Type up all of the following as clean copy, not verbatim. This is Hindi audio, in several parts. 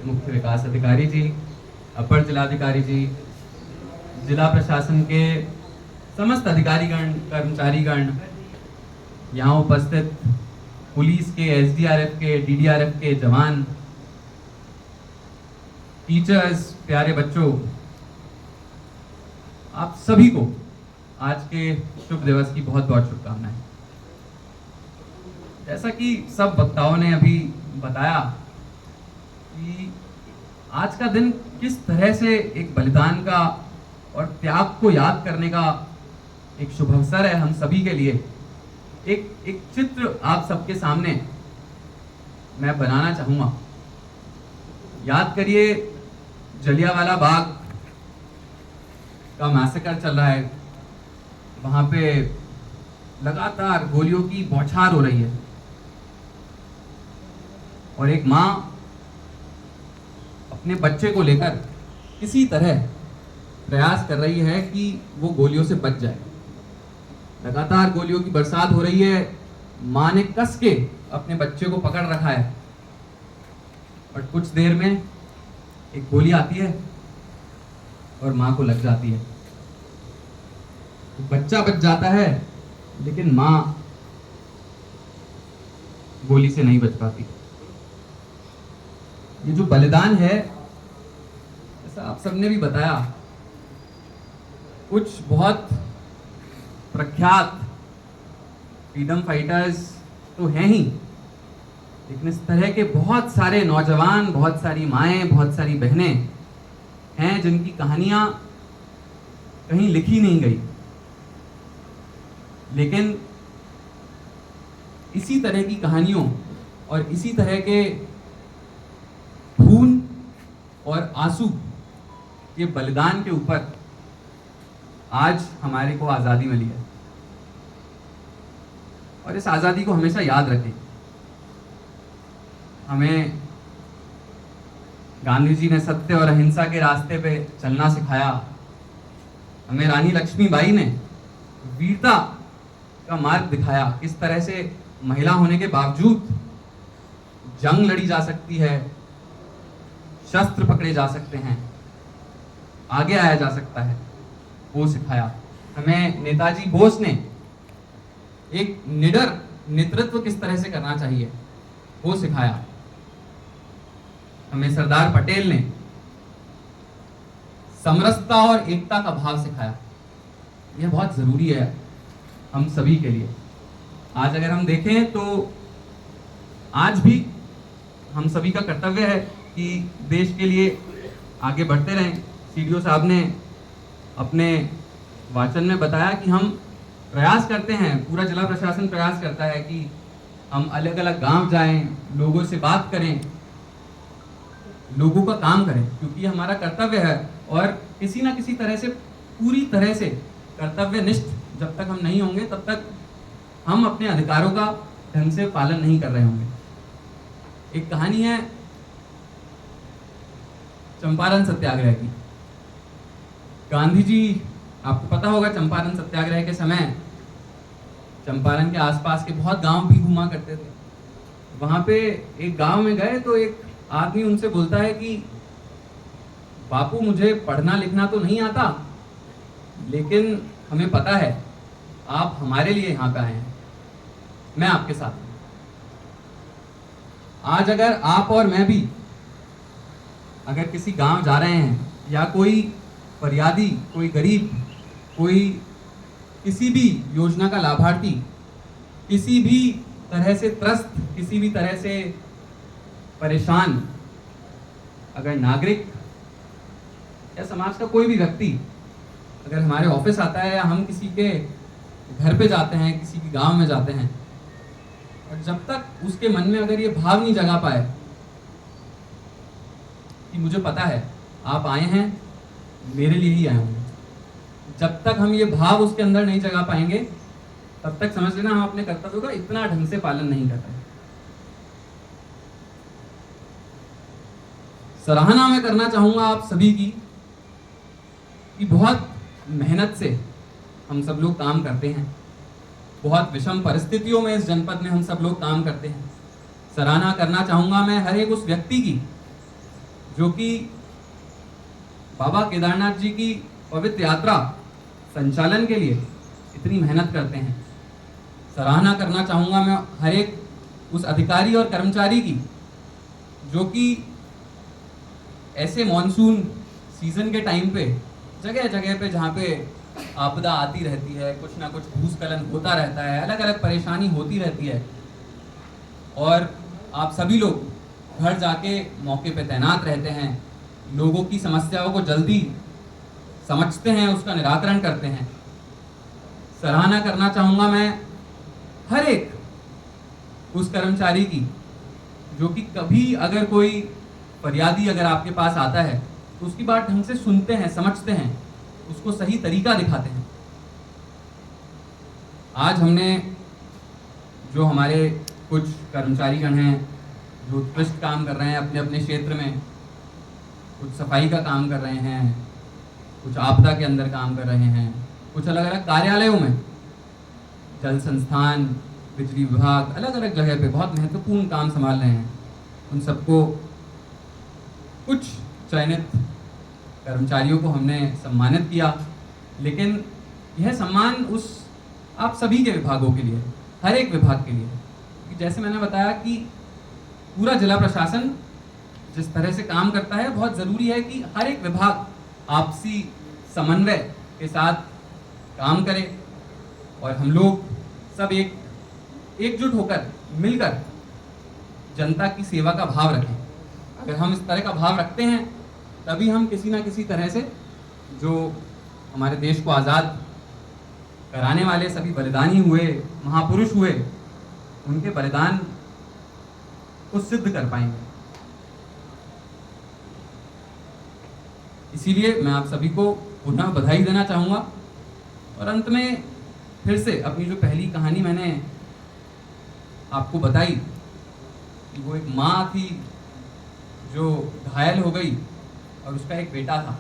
मुख्य विकास अधिकारी जी, अपर जिलाधिकारी जी, जिला प्रशासन के समस्त अधिकारीगण, कर्मचारीगण, यहाँ उपस्थित पुलिस के, एसडीआरएफ के, डीडीआरएफ के जवान, टीचर्स, प्यारे बच्चों, आप सभी को आज के शुभ दिवस की बहुत बहुत शुभकामनाएं। जैसा कि सब वक्ताओं ने अभी बताया कि आज का दिन किस तरह से एक बलिदान का और त्याग को याद करने का एक शुभ अवसर है हम सभी के लिए। एक चित्र आप सबके सामने मैं बनाना चाहूंगा। याद करिए, जलियांवाला बाग का मैसेकर चल रहा है, वहां पे लगातार गोलियों की बौछार हो रही है और एक मां अपने बच्चे को लेकर किसी तरह प्रयास कर रही है कि वो गोलियों से बच जाए। लगातार गोलियों की बरसात हो रही है, मां ने कस के अपने बच्चे को पकड़ रखा है और कुछ देर में एक गोली आती है और मां को लग जाती है। तो बच्चा बच जाता है, लेकिन मां गोली से नहीं बच पाती। ये जो बलिदान है, जैसा आप सबने भी बताया, कुछ बहुत प्रख्यात फ्रीडम फाइटर्स तो हैं ही, लेकिन इस तरह के बहुत सारे नौजवान, बहुत सारी माएं, बहुत सारी बहनें हैं जिनकी कहानियां कहीं लिखी नहीं गई, लेकिन इसी तरह की कहानियों और इसी तरह के खून और आंसू के बलिदान के ऊपर आज हमारे को आजादी मिली है और इस आजादी को हमेशा याद रखें। हमें गांधी जी ने सत्य और अहिंसा के रास्ते पे चलना सिखाया। हमें रानी लक्ष्मीबाई ने वीरता का मार्ग दिखाया, किस तरह से महिला होने के बावजूद जंग लड़ी जा सकती है, शस्त्र पकड़े जा सकते हैं, आगे आया जा सकता है, वो सिखाया। हमें नेताजी बोस ने एक निडर नेतृत्व किस तरह से करना चाहिए, वो सिखाया। हमें सरदार पटेल ने समरसता और एकता का भाव सिखाया। यह बहुत जरूरी है हम सभी के लिए। आज अगर हम देखें तो आज भी हम सभी का कर्तव्य है कि देश के लिए आगे बढ़ते रहें। सीडीओ साहब ने अपने वाचन में बताया कि हम प्रयास करते हैं, पूरा जिला प्रशासन प्रयास करता है कि हम अलग अलग गांव जाएं, लोगों से बात करें, लोगों का काम करें, क्योंकि हमारा कर्तव्य है। और किसी ना किसी तरह से, पूरी तरह से कर्तव्यनिष्ठ जब तक हम नहीं होंगे, तब तक हम अपने अधिकारों का ढंग से पालन नहीं कर रहे होंगे। एक कहानी है चंपारण सत्याग्रह की। गांधी जी, आपको पता होगा, चंपारण सत्याग्रह के समय चंपारण के आसपास के बहुत गांव भी घुमा करते थे। वहां पे एक गांव में गए तो एक आदमी उनसे बोलता है कि बापू, मुझे पढ़ना लिखना तो नहीं आता, लेकिन हमें पता है आप हमारे लिए यहाँ पे आए हैं, मैं आपके साथ हूं। आज अगर आप और मैं भी अगर किसी गांव जा रहे हैं, या कोई फरियादी, कोई गरीब, कोई किसी भी योजना का लाभार्थी, किसी भी तरह से त्रस्त, किसी भी तरह से परेशान अगर नागरिक या समाज का कोई भी व्यक्ति अगर हमारे ऑफिस आता है, या हम किसी के घर पे जाते हैं, किसी के गांव में जाते हैं, और जब तक उसके मन में अगर ये भाव नहीं जगा पाए कि मुझे पता है आप आए हैं, मेरे लिए ही आए होंगे, जब तक हम ये भाव उसके अंदर नहीं जगा पाएंगे, तब तक समझ लेना हम अपने कर्तव्यों का इतना ढंग से पालन नहीं कर रहे। सराहना मैं करना चाहूंगा आप सभी की कि बहुत मेहनत से हम सब लोग काम करते हैं। बहुत विषम परिस्थितियों में इस जनपद में हम सब लोग काम करते हैं। सराहना करना चाहूंगा मैं हर एक उस व्यक्ति की जो कि बाबा केदारनाथ जी की पवित्र यात्रा संचालन के लिए इतनी मेहनत करते हैं। सराहना करना चाहूँगा मैं हर एक उस अधिकारी और कर्मचारी की जो कि ऐसे मॉनसून सीजन के टाइम पे जगह जगह पे जहाँ पे आपदा आती रहती है, कुछ ना कुछ भूस्खलन होता रहता है, अलग अलग परेशानी होती रहती है, और आप सभी लोग घर जाके मौके पे तैनात रहते हैं, लोगों की समस्याओं को जल्दी समझते हैं, उसका निराकरण करते हैं। सराहना करना चाहूँगा मैं हर एक उस कर्मचारी की जो कि कभी अगर कोई फरियादी अगर आपके पास आता है तो उसकी बात ढंग से सुनते हैं, समझते हैं, उसको सही तरीका दिखाते हैं। आज हमने जो हमारे कुछ कर्मचारीगण हैं जो उत्कृष्ट काम कर रहे हैं अपने अपने क्षेत्र में, कुछ सफाई का काम कर रहे हैं, कुछ आपदा के अंदर काम कर रहे हैं, कुछ अलग अलग कार्यालयों में, जल संस्थान, बिजली विभाग, अलग अलग जगह पे बहुत महत्वपूर्ण काम संभाल रहे हैं। उन सबको, कुछ चयनित कर्मचारियों को हमने सम्मानित किया, लेकिन यह सम्मान उस आप सभी के विभागों के लिए, हर एक विभाग के लिए, जैसे मैंने बताया कि पूरा जिला प्रशासन जिस तरह से काम करता है, बहुत ज़रूरी है कि हर एक विभाग आपसी समन्वय के साथ काम करे और हम लोग सब एकजुट होकर मिलकर जनता की सेवा का भाव रखें। अगर हम इस तरह का भाव रखते हैं तभी हम किसी ना किसी तरह से जो हमारे देश को आज़ाद कराने वाले सभी बलिदानी हुए, महापुरुष हुए, उनके बलिदान को सिद्ध कर पाएंगे। इसीलिए मैं आप सभी को पुनः बधाई देना चाहूँगा और अंत में फिर से अपनी जो पहली कहानी मैंने आपको बताई कि वो एक माँ थी जो घायल हो गई और उसका एक बेटा था,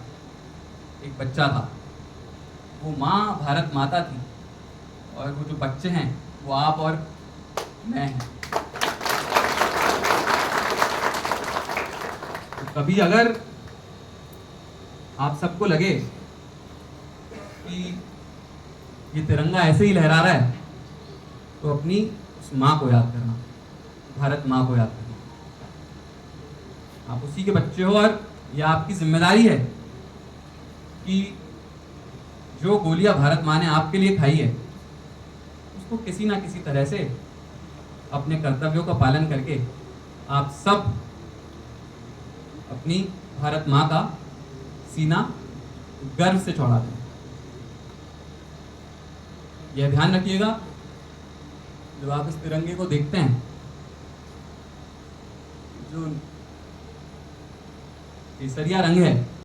एक बच्चा था। वो माँ भारत माता थी और वो जो बच्चे हैं वो आप और मैं हैं। तो कभी अगर आप सबको लगे कि ये तिरंगा ऐसे ही लहरा रहा है तो अपनी उस माँ को याद करना, भारत माँ को याद करना। आप उसी के बच्चे हो और यह आपकी जिम्मेदारी है कि जो गोलियां भारत माँ ने आपके लिए खाई है उसको किसी ना किसी तरह से अपने कर्तव्यों का पालन करके आप सब अपनी भारत माँ का सीना गर्व से चौड़ा दें। यह ध्यान रखिएगा जब आप इस तिरंगे को देखते हैं, जो केसरिया रंग है